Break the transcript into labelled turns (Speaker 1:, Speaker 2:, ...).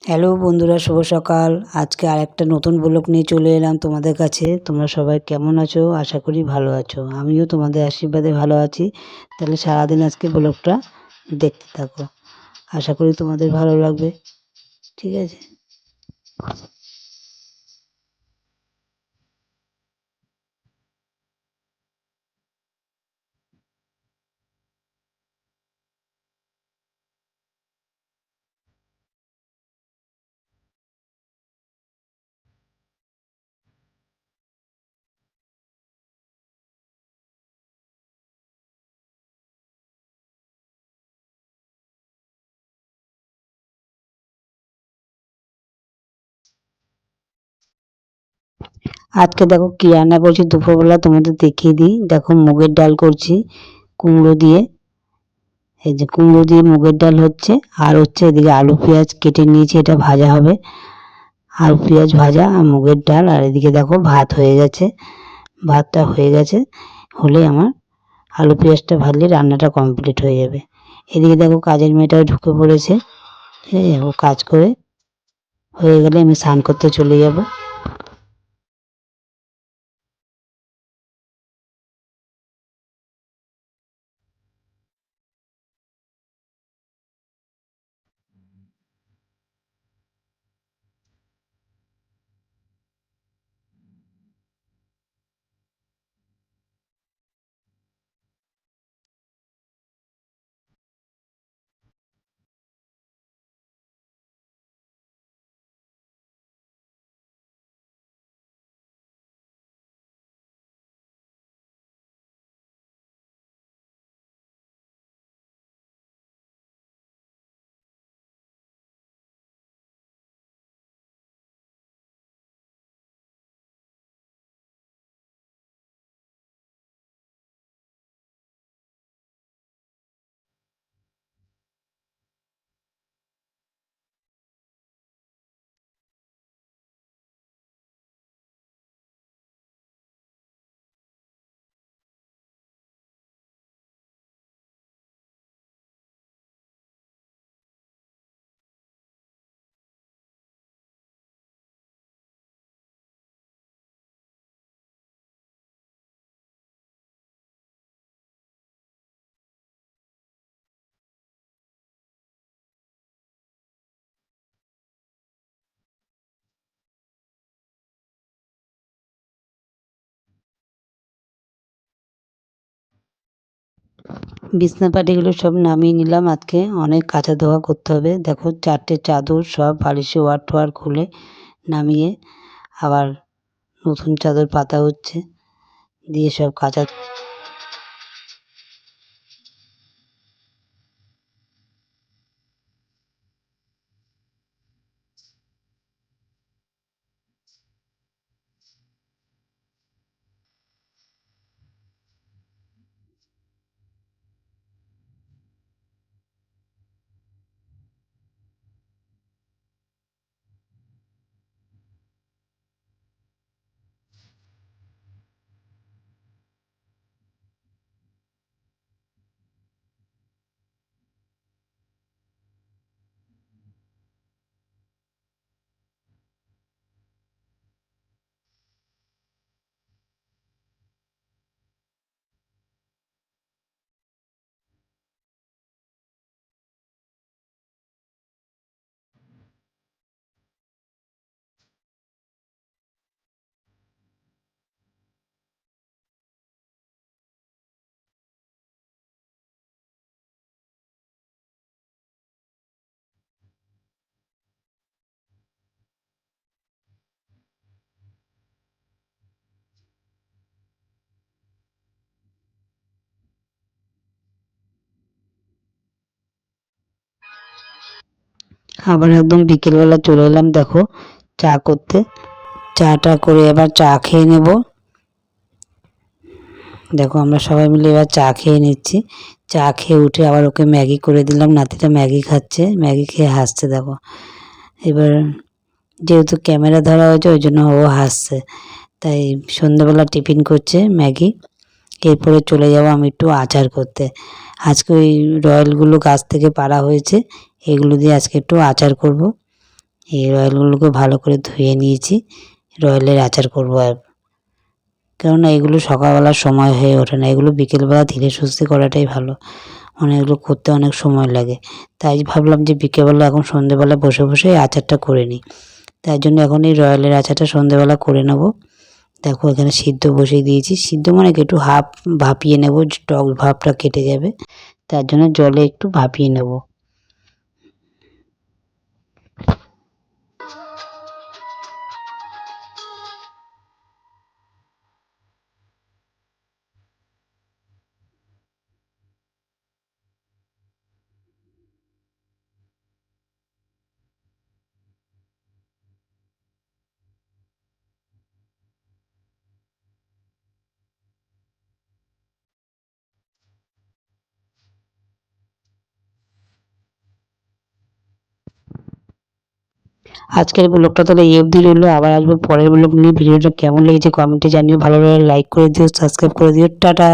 Speaker 1: Hello বন্ধুরা, শুভ সকাল। আজকে আরেকটা নতুন ব্লগ নিয়ে চলে এলাম তোমাদের কাছে। তোমরা সবাই কেমন আছো? আশা করি ভালো আছো। আমিও তোমাদের আশীর্বাদে ভালো আছি। তাহলে সারাদিন আজকে ব্লগটা দেখতে থাকো। আশা করি তোমাদের ভালো লাগবে। ঠিক আছে। আজকে দেখো কি রান্না করছি দুপুরবেলা, তোমাদের দেখিয়ে দিই। দেখো মুগের ডাল করছি কুমড়ো দিয়ে। এই যে কুমড়ো দিয়ে মুগের ডাল হচ্ছে, আর হচ্ছে এদিকে আলু পেঁয়াজ কেটে নিয়েছি, এটা ভাজা হবে। আলু পেঁয়াজ ভাজা আর মুগের ডাল, আর এদিকে দেখো ভাত হয়ে গেছে। ভাতটা হয়ে গেছে, হলে আমার আলু পেঁয়াজটা ভাজলে রান্নাটা কমপ্লিট হয়ে যাবে। এদিকে দেখো কাজের মেয়েটাও ঢুকে পড়েছে। ঠিক আছে, ও কাজ করে হয়ে গেলে আমি স্নান করতে চলে যাব। বিছনা পাটিগুলো সব নামিয়ে নিলাম। আজকে অনেক কাচা ধোয়া করতে হবে। দেখো 4টে চাদর সব বালিশে ওয়ার টোয়ার খুলে নামিয়ে আবার নতুন চাদর পাতা হচ্ছে, দিয়ে সব কাচা। আবার একদম বিকেলবেলা চলে এলাম দেখো চা করতে। চাটা করে এবার চা খেয়ে নেব। দেখো আমরা সবাই মিলে এবার চা খেয়ে নিচ্ছি। চা খেয়ে উঠে আবার ওকে ম্যাগি করে দিলাম। নাতিটা ম্যাগি খাচ্ছে, ম্যাগি খেয়ে হাসছে দেখো। এবার যেহেতু ক্যামেরা ধরা হয়েছে ওই জন্য ও হাসছে। তাই সন্ধ্যাবেলা টিফিন করছে ম্যাগি। এরপরে চলে যাব আমি একটু আচার করতে। আজকে ওই রয়্যালগুলো গাছ থেকে পাড়া হয়েছে, এগুলো দিয়ে আজকে একটু আচার করব। এই রয়্যালগুলোকে ভালো করে ধুয়ে নিয়েছি। রয়্যালের আচার করবো আর, কেননা এগুলো সকালবেলার সময় হয়ে ওঠে না, এগুলো বিকেলবেলা ধীরে সুস্থে করাটাই ভালো। এগুলো করতে অনেক সময় লাগে, তাই ভাবলাম যে বিকেলবেলা এখন সন্ধেবেলা বসে বসে এই আচারটা করে নিই। তাই জন্য এখন এই রয়্যালের আচারটা সন্ধেবেলা করে নেব। দেখো এখানে সিদ্ধ বসিয়ে দিয়েছি, সিদ্ধ মানে কি একটু ভাপিয়ে নেব, টক ভাবটা কেটে যাবে, তার জন্য জলে একটু ভাপিয়ে নেব। আজকের ব্লগটা তাহলে এই অবধি রইলো, আবার আসবো পরের ব্লগ নিয়ে। ভিডিওটা কেমন লেগেছে কমেন্টে জানিও, ভালো লাগলে লাইক করে দিও, সাবস্ক্রাইব করে দিও। টাটা।